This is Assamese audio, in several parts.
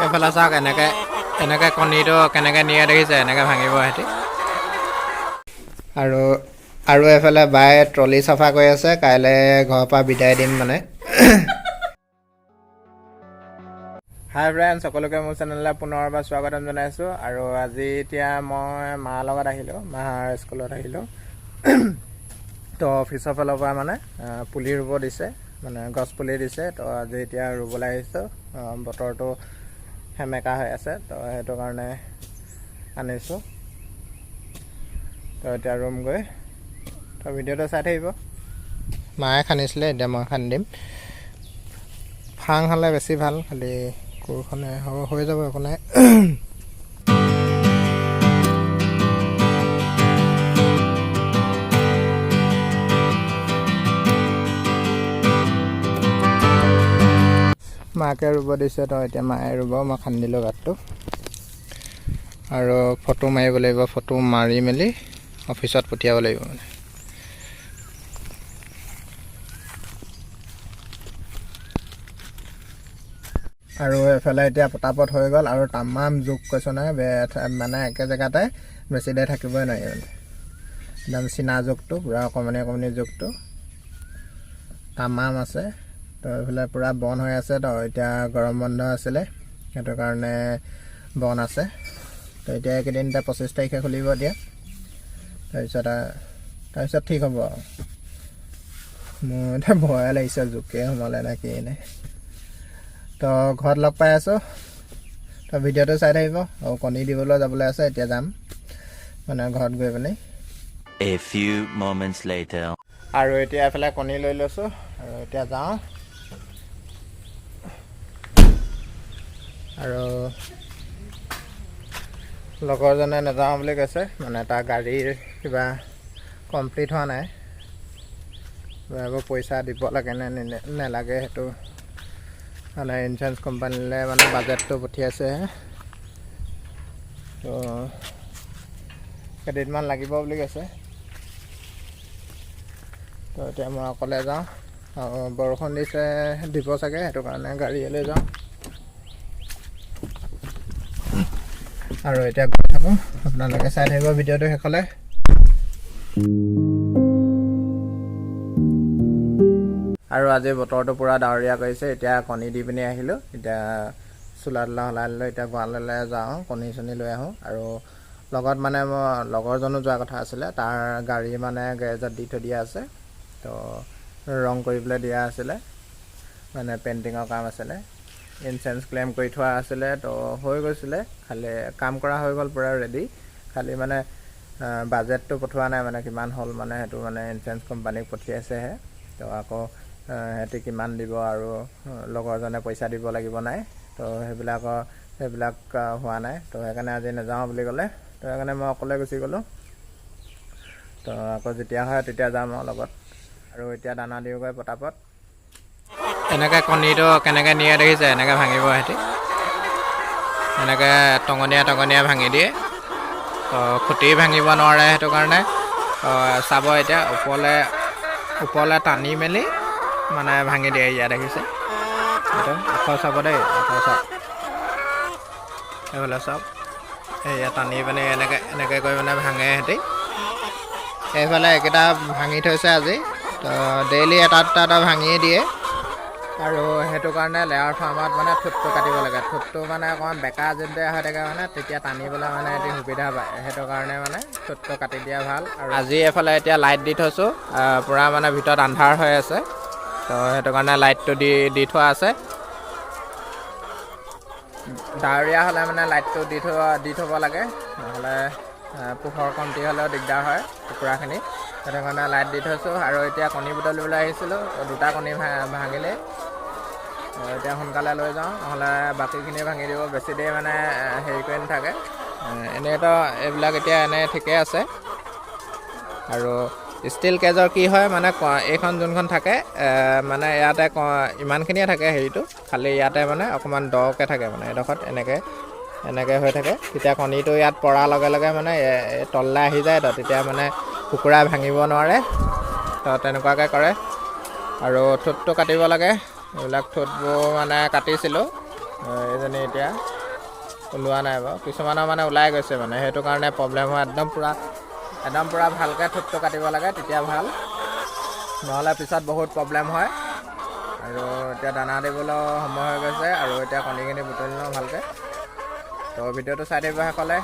এইফালে চাওক এনেকৈ কণীটো কেনেকৈ নিয়ে দেখিছে, এনেকৈ ভাঙিব সিহঁতি। আৰু এইফালে বায়ে ট্ৰলি চাফা কৰি আছে, কাইলৈ ঘৰৰ পৰা বিদায় দিম মানে। হাই ফ্ৰেণ্ডছ, সকলোকে মোৰ চেনেললৈ পুনৰ এবাৰ স্বাগতম জনাইছোঁ। আৰু আজি এতিয়া মই মাৰ লগত আহিলোঁ, মাৰ স্কুলত আহিলোঁ। তো অফিচৰ ফালৰ পৰা মানে পুলি ৰুব দিছে, মানে গছ পুলি দিছে। তো আজি এতিয়া ৰুবলৈ আহিছোঁ। বতৰটো সেমেকা হৈ আছে, তো সেইটো কাৰণে আনিছোঁ। তো এতিয়া ৰুম গৈ, তো ভিডিঅ'টো চাই থাকিব। মায়ে খান্দিছিলে, এতিয়া মই খান্দি দিম। ফাং হ'লে বেছি ভাল, খালি কোৰখনে হৈ যাব একো নাই। মাকে ৰুব দিছে, তো এতিয়া মায়ে ৰুব, মই খান্দি দিলোঁ গাঁতটো। আৰু ফটো মাৰিব লাগিব, ফটো মাৰি মেলি অফিচত পঠিয়াব লাগিব মানে। আৰু এইফালে এতিয়া পটাপট হৈ গ'ল, আৰু তামাম জোক কৈছোঁ নহয়, মানে একে জেগাতে বেছি দেৰি থাকিবই নোৱাৰি মানে। একদম চীনা জোকটো, পূৰা অকণমানি জোকটো তামাম আছে। তো এইফালে পূৰা বন হৈ আছে। তো এতিয়া গৰম বন্ধ আছিলে, সেইটো কাৰণে বন আছে। তো এতিয়া এইকেইদিন 25 তাৰিখে খুলিব এতিয়া, তাৰপিছত ঠিক হ'ব আৰু। মোৰ এতিয়া ভয়ে লাগিছে, জোকে সোমালে নে কি নে। তো ঘৰত লগ পাই আছোঁ, তো ভিডিঅ'টো চাই থাকিব। আৰু কণী দিবলৈ যাবলৈ আছে, এতিয়া যাম মানে ঘৰত গৈ পিনি। A few moments later. আৰু এতিয়া এফালে কণী লৈ লৈছোঁ, আৰু এতিয়া যাওঁ। আৰু লগৰজনে নাযাওঁ বুলি কৈছে, মানে তাৰ গাড়ীৰ কিবা কমপ্লিট হোৱা নাই, এইবোৰ পইচা দিব লাগে নে নেলাগে সেইটো মানে ইঞ্চুৰেঞ্চ কোম্পানীলৈ মানে বাজেটটো পঠিয়াইছেহে। তো কেইদিনমান লাগিব বুলি কৈছে। তো এতিয়া মই অকলে যাওঁ, বৰষুণ দিব চাগে, সেইটো কাৰণে গাড়ীলৈ যাওঁ। আৰু এতিয়া গৈ থাকোঁ, আপোনালোকে চাই থাকিব ভিডিঅ'টো শেষলৈ। আৰু আজি বতৰটো পূৰা ডাৱৰীয়া কৰিছে। এতিয়া কণী দি পিনি আহিলোঁ, এতিয়া চোলা তোলা সলাই ল'লোঁ। এতিয়া গঁৰাললৈ যাওঁ, কণী চণী লৈ আহোঁ। আৰু লগত মানে মই লগৰজনো যোৱা কথা আছিলে, তাৰ গাড়ী মানে গেৰেজত দি থৈ দিয়া আছে। তো ৰং কৰিবলৈ দিয়া আছিলে, মানে পেইণ্টিঙৰ কাম আছিলে। ইঞ্চুৰেঞ্চ ক্লেইম কৰি থোৱা আছিলে, তো হৈ গৈছিলে। খালি কাম কৰা হৈ গ'ল, পূৰা ৰেডি। খালি মানে বাজেটটো পঠোৱা নাই, মানে কিমান হ'ল মানে সেইটো মানে ইঞ্চুৰেঞ্চ কোম্পানীক পঠিয়াইছেহে। তো আকৌ সিহঁতি কিমান দিব, আৰু লগৰজনে পইচা দিব লাগিব নাই, তো সেইবিলাক হোৱা নাই। তো সেইকাৰণে আজি নাযাওঁ বুলি ক'লে, তো সেইকাৰণে মই অকলে গুচি গ'লোঁ। তো আকৌ যেতিয়া হয় তেতিয়া যাম আৰু লগত। আৰু এতিয়া দানা দিওঁগৈ পটাপট। এনেকৈ কণীটো কেনেকৈ নিয়ে দেখিছে, এনেকৈ ভাঙিব সিহঁতি, এনেকৈ টঙনীয়া ভাঙি দিয়ে। তো খুটি ভাঙিব নোৱাৰে, সেইটো কাৰণে চাব এতিয়া ওপৰলৈ টানি মেলি মানে ভাঙি দিয়ে। ইয়াত দেখিছে, এইটো আখৰ চাব দেই, আখৰ চাওক, এইফালে চাওক, ইয়াত টানি পিনি এনেকৈ কৰি মানে ভাঙে সিহঁতি। এইফালে এইকেইটা ভাঙি থৈছে আজি, তো ডেইলি এটা ভাঙিয়ে দিয়ে। আৰু সেইটো কাৰণে লেয়াৰ ফাৰ্মত মানে ঠোঁটটো কাটিব লাগে। ঠোঁটটো মানে অকণমান বেকা যেতিয়া হৈ থাকে মানে, তেতিয়া টানিবলৈ মানে এটি সুবিধা পায়। সেইটো কাৰণে মানে ঠোঁটটো কাটি দিয়া ভাল। আৰু আজি এইফালে এতিয়া লাইট দি থৈছোঁ, পূৰা মানে ভিতৰত আন্ধাৰ হৈ আছে। তো সেইটো কাৰণে লাইটটো দি থোৱা আছে। ডাৱৰীয়া হ'লে মানে লাইটটো দি থ'ব লাগে, নহ'লে পোহৰ কমটি হ'লেও দিগদাৰ হয় কুকুৰাখিনি। সেইটো কাৰণে লাইট দি থৈছোঁ। আৰু এতিয়া কণী বুটলিবলৈ আহিছিলোঁ, 2টা কণী ভাঙিলে। এতিয়া সোনকালে লৈ যাওঁ, নহ'লে বাকীখিনি ভাঙি দিব। বেছি দেৰি মানে হেৰি কৰি নাথাকে। এনেইতো এইবিলাক এতিয়া ঠিকেই আছে। আৰু ষ্টিল কেজৰ কি হয় মানে, এইখন যোনখন থাকে মানে ইয়াতে ইমানখিনিয়ে থাকে হেৰিটো, খালি ইয়াতে মানে অকণমান দকৈ থাকে মানে এডোখৰত এনেকৈ হৈ থাকে। তেতিয়া কণীটো ইয়াত পৰাৰ লগে লগে মানে তললৈ আহি যায়। তো তেতিয়া মানে কুকুৰাই ভাঙিব নোৱাৰে। তো তেনেকুৱাকৈ কৰে। আৰু ঠোঁটটো কাটিব লাগে, এইবিলাক ঠোঁটবোৰ মানে কাটিছিলোঁ। এইজনী এতিয়া ওলোৱা নাই বাৰু, কিছুমানৰ মানে ওলাই গৈছে মানে, সেইটো কাৰণে প্ৰব্লেম হয়। একদম পূৰা ভালকৈ থোপটো কাটিব লাগে, তেতিয়া ভাল, নহ'লে পিছত বহুত প্ৰব্লেম হয়। আৰু এতিয়া দানা দিবলৈও সময় হৈ গৈছে, আৰু এতিয়া কণীখিনি বুটলি লওঁ ভালকৈ। তো ভিডিঅ'টো চাই থাকিব শেষলে।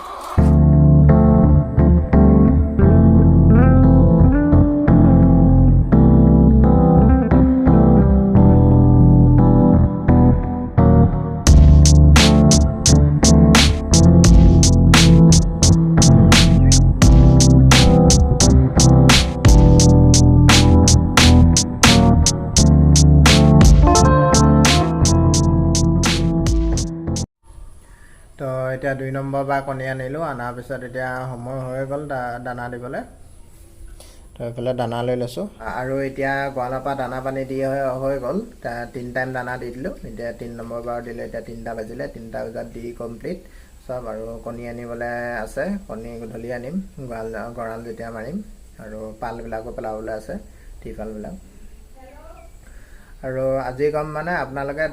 তো এতিয়া 2 নম্বৰ বাৰ কণী আনিলোঁ, অনাৰ পিছত এতিয়া সময় হৈ গ'ল দানা দিবলৈ। তো এইফালে দানা লৈ লৈছোঁ, আৰু এতিয়া গঁৰালৰ পৰা দানা পানী দি হৈ গ'ল। 3 টাইম দানা দি দিলোঁ, এতিয়া 3 নম্বৰ বাৰ দিলে, এতিয়া 3টা বাজিলে, 3টা বজাত দি কমপ্লিট চব। আৰু কণী আনিবলৈ আছে, কণী গধূলি আনিম, গঁৰাল যেতিয়া মাৰিম, আৰু পালবিলাকো পেলাবলৈ আছে, ত্ৰিপালবিলাক। আৰু আজি কম মানে আপোনালোকে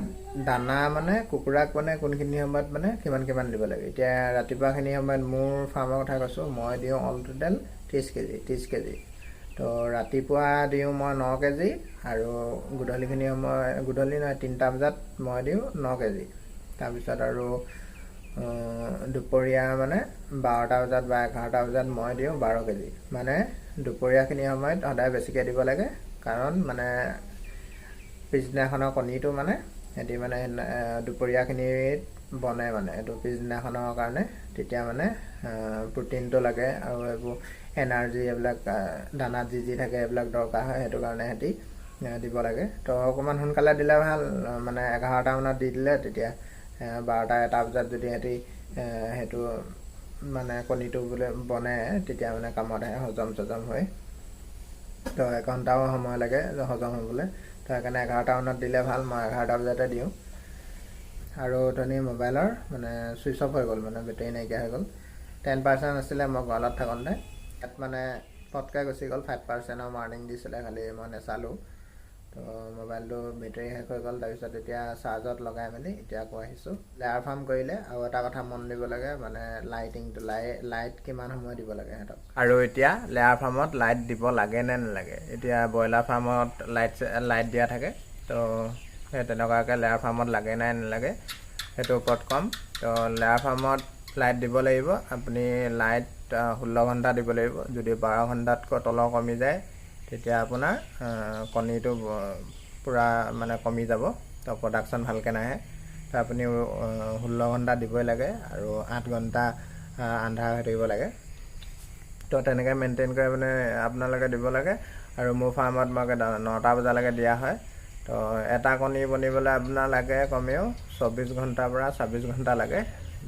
দানা মানে কুকুৰাক মানে কোনখিনি সময়ত মানে কিমান দিব লাগে। এতিয়া ৰাতিপুৱাখিনি সময়ত মোৰ ফাৰ্মৰ কথা কৈছোঁ, মই দিওঁ অল টোটেল 30 কেজি। তো ৰাতিপুৱা দিওঁ মই 9 কেজি, আৰু গধূলিখিনি গধূলি নহয় 3টা বজাত মই দিওঁ 9 কেজি। তাৰপিছত আৰু দুপৰীয়া মানে 12টা বজাত বা 11টা বজাত মই দিওঁ 12 কেজি। মানে দুপৰীয়াখিনি সময়ত সদায় বেছিকৈ দিব লাগে, কাৰণ মানে পিছদিনাখনৰ কণীটো মানে সিহঁতি মানে দুপৰীয়াখিনিত বনে, মানে এইটো পিছদিনাখনৰ কাৰণে, তেতিয়া মানে প্ৰটিনটো লাগে, আৰু এইবোৰ এনাৰ্জি এইবিলাক দানাত যি থাকে এইবিলাক দৰকাৰ হয়, সেইটো কাৰণে সিহঁতি দিব লাগে। তো অকণমান সোনকালে দিলে ভাল, মানে 11টা মানত দি দিলে, তেতিয়া 12টা 1টা বজাত যদি সিহঁতি সেইটো মানে কণীটো বোলে বনে, তেতিয়া মানে কামত আহে, হজম হয়। তো 1 ঘণ্টাও সময় লাগে হজম হ'বলৈ, তো সেইকাৰণে 11টা মানত দিলে ভাল। মই 11টা বজাতে দিওঁ। আৰু অথনি মোবাইলৰ মানে ছুইচ অফ হৈ গ'ল, মানে বেটেৰী নাইকিয়া হৈ গ'ল। 10% আছিলে মই গঁৰালত থাকোঁতে, ইয়াত মানে পটকৈ গুচি গ'ল। 5%ৰ ৱাৰ্ণিং দিছিলে, খালি মই নেচালোঁ। তো মোবাইলটো বেটেৰী শেষ হৈ গ'ল। তাৰপিছত এতিয়া চাৰ্জত লগাই মেলি এতিয়া আকৌ আহিছোঁ। লেয়াৰ ফাৰ্ম কৰিলে আৰু এটা কথা মন দিব লাগে, মানে লাইটিংটো, লাইট কিমান সময় দিব লাগে সিহঁতক। আৰু এতিয়া লেয়াৰ ফাৰ্মত লাইট দিব লাগে নে নালাগে। এতিয়া ব্ৰইলাৰ ফাৰ্মত লাইট দিয়া থাকে, তো সেই তেনেকুৱাকৈ লেয়াৰ ফাৰ্মত লাগে নাই নালাগে সেইটোৰ ওপৰত ক'ম। তো লেয়াৰ ফাৰ্মত লাইট দিব লাগিব। আপুনি লাইট 16 ঘণ্টা দিব লাগিব। যদি 12 ঘণ্টাতকৈ তলৰ কমি যায়, তেতিয়া আপোনাৰ কণীটো পূৰা মানে কমি যাব, তো প্ৰডাকশ্যন ভালকৈ নাহে। তো আপুনি 16 ঘণ্টা দিবই লাগে, আৰু 8 ঘণ্টা আন্ধাৰ হৈ থাকিব লাগে। তো তেনেকৈ মেইনটেইন কৰি মানে আপোনালোকে দিব লাগে। আৰু মোৰ ফাৰ্মত মই 9টা বজালৈকে দিয়া হয়। তো এটা কণী বনিবলৈ আপোনাৰ লাগে কমেও 24 ঘণ্টাৰ পৰা 26 ঘণ্টা লাগে।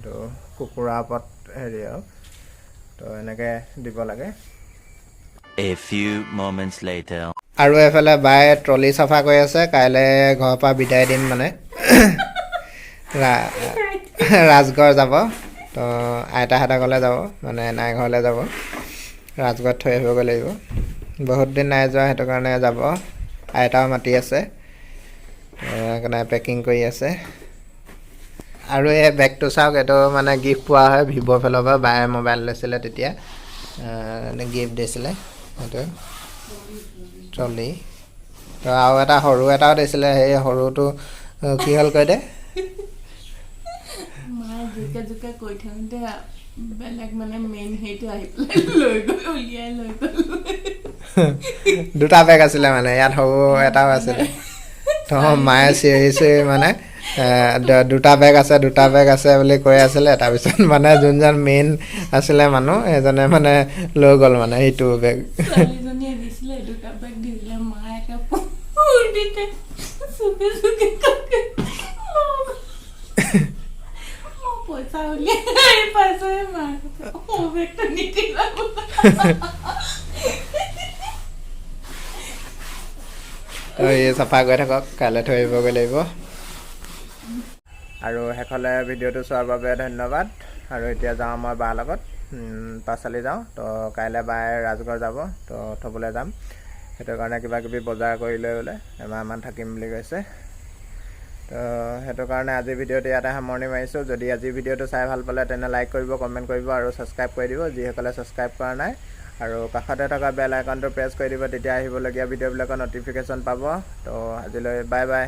তো কুকুৰাৰ ওপৰত হেৰি আৰু, তো এনেকৈ দিব লাগে। A few moments later. আৰু এফালে বায়ে ট্ৰলি চাফা কৰি আছে, কাইলৈ ঘৰৰ পৰা বিদায় দিম মানে। ৰাজগড় যাব, তো আইতাহঁতৰ ঘৰলৈ যাব, মানে নাই ঘৰলৈ যাব। ৰাজগড়ত থৈ আহিবগৈ লাগিব, বহুত দিন নাই যোৱা, সেইটো কাৰণে যাব। আইতাও মাতি আছে, সেইকাৰণে পেকিং কৰি আছে। আৰু এই বেগটো চাওক, এইটো মানে গিফ্ট পোৱা হয় ভিভ'ৰ ফালৰ পৰা। বায়ে মোবাইল লৈছিলে তেতিয়া গিফ্ট দিছিলে, সেইটো ট্ৰলি। তো আৰু এটা সৰু এটাও দিছিলে, সেই সৰুটো কি হ'ল কৈ দে। মায়ে জোকে কৈ থাকোঁতে বেলেগ মানে মেইন সেইটো আহি পেলাই লৈ গ'ল, উলিয়াই লৈ গ'ল। দুটা বেগ আছিলে মানে, ইয়াত সৰু এটাও আছিলে। তো মায়ে চিঞৰি মানে দুটা বেগ আছে বুলি কৈ আছিলে। তাৰপিছত মানে যোনজন মেইন আছিলে মানুহ, সেইজনে মানে লৈ গ'ল মানে সেইটো বেগ। ছোৱালীজনীয়ে দিছিলে, দুটা বেগ দিছিলে। মায়ে একে চুকে পইচা উলিয়াই পাইছে, মাক বেগটো নিদিলা। এই চাফা কৰি থাকক, কাইলৈ থৈ আহিবগৈ লাগিব। আৰু শেষলৈ ভিডিঅ'টো চোৱাৰ বাবে ধন্যবাদ। আৰু এতিয়া যাওঁ মই বাৰ লগত পাচলি যাওঁ। তো কাইলৈ বায়ে ৰাজগড় যাব, তো থ'বলৈ যাম। সেইটো কাৰণে কিবা কিবি বজাৰ কৰি লৈ বোলে এমাহমান থাকিম বুলি কৈছে। তো সেইটো কাৰণে আজি ভিডিঅ'টো ইয়াতে সামৰণি মাৰিছোঁ। যদি আজি ভিডিঅ'টো চাই ভাল পালে তেনে লাইক কৰিব, কমেণ্ট কৰিব আৰু ছাবস্ক্ৰাইব কৰি দিব যিসকলে ছাবস্ক্ৰাইব কৰা নাই। আৰু কাষতে থকা বেল আইকনটো প্ৰেছ কৰি দিব, তেতিয়া আহিবলগীয়া ভিডিঅ'বিলাকৰ ন'টিফিকেশ্যন পাব। তো আজিলৈ বাই বাই।